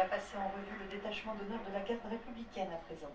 va passer en revue le détachement d'honneur de la garde républicaine à présent.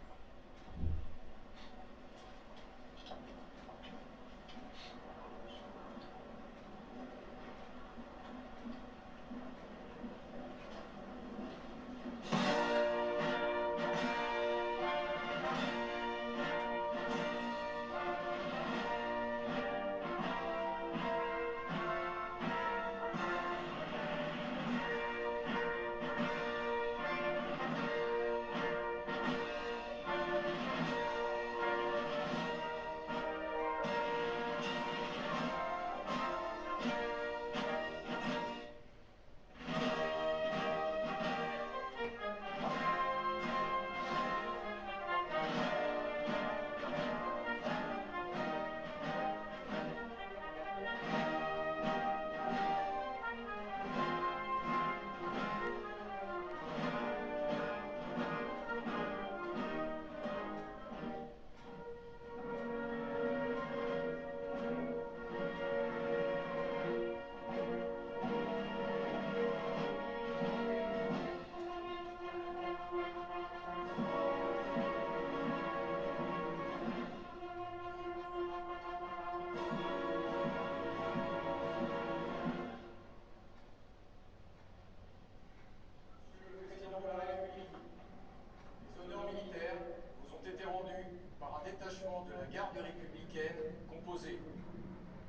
De la garde républicaine composée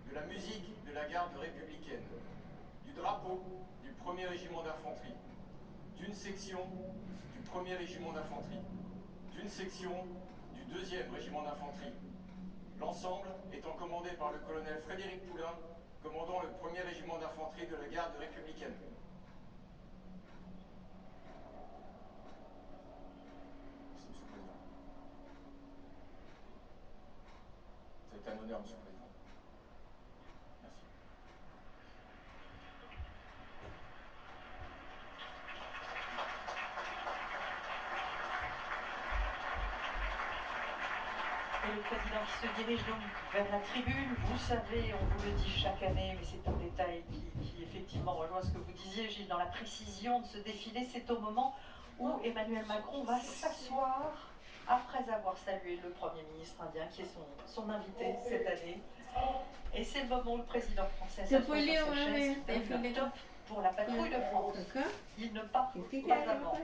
de la musique de la garde républicaine, du drapeau du 1er régiment d'infanterie, d'une section du 1er régiment d'infanterie, d'une section du 2e régiment d'infanterie. L'ensemble étant commandé par le colonel Frédéric Poulain, commandant le 1er régiment d'infanterie de la garde républicaine. C'est un honneur, Monsieur le Président. Merci. Et le président qui se dirige donc vers la tribune, vous savez, on vous le dit chaque année, mais c'est un détail qui effectivement rejoint ce que vous disiez, Gilles, dans la précision de ce défilé, c'est au moment où Emmanuel Macron va s'asseoir après avoir salué le Premier ministre indien, qui est son invité cette année. Et c'est le moment où le président français s'assoit sur sa chaise, donne le top pour la patrouille de France. Il ne part pas avant.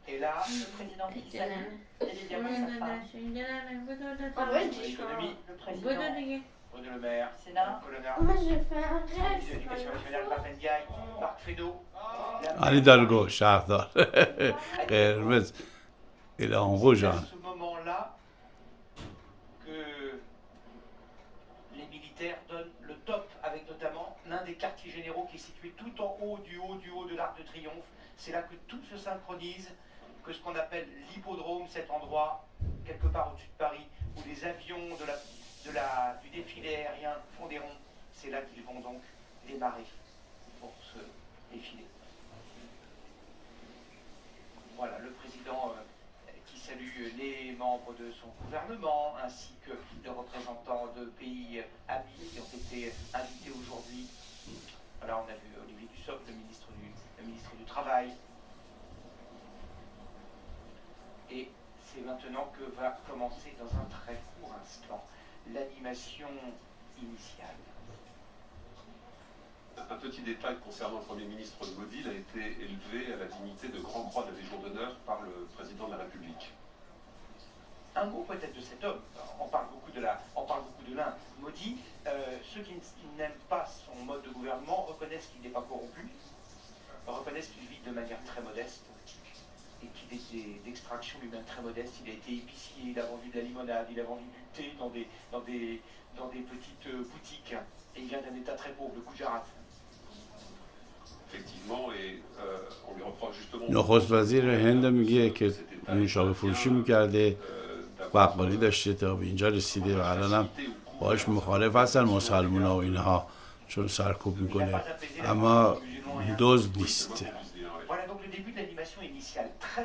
Et là, Le président qui salue, et il y a sa femme. Le président, Bruno Le Maire, Sénat. colonel, Moi je fais un ministre rêve. de l'Éducation nationale, Papendiaï, Marc Fesneau, علی دلگو شهردار قرمز ایران C'est روژان à ce moment-là que les militaires donnent le top, avec notamment l'un des quartiers généraux qui est situé tout en haut de l'Arc de Triomphe. C'est là que tout se synchronise, que ce qu'on appelle l'hippodrome, cet endroit quelque part au-dessus de Paris, où les avions du défilé aérien font des ronds. C'est là qu'ils vont donc démarrer pour ce défilé. Voilà, le président qui salue les membres de son gouvernement, ainsi que les représentants de pays amis qui ont été invités aujourd'hui. Voilà, on a vu Olivier Dussopt, le ministre du Travail. Et c'est maintenant que va commencer dans un très court instant l'animation initiale. Un petit détail concernant le Premier ministre Modi, il a été élevé à la dignité de Grand Croix de la Légion d'honneur par le président de la République. Un mot peut-être de cet homme, on parle beaucoup de l'Inde. Modi, ceux qui n'aiment pas son mode de gouvernement reconnaissent qu'il n'est pas corrompu, reconnaissent qu'il vit de manière très modeste et qu'il est d'extraction lui-même très modeste. Il a été épicier, il a vendu de la limonade, il a vendu du thé dans des petites boutiques, et il vient d'un état très pauvre, le Gujarat. Effectivement, et on lui reproche justement... نخست وزیر هند میگه که نوشابه فروشی میکرده بقالی داشته تا به اینجا رسیده و الان هم باهاش مخالف هستن مسلمونا و اینها چون سرکوب میکنه اما دزد نیست. Voilà donc le début de l'animation initiale, très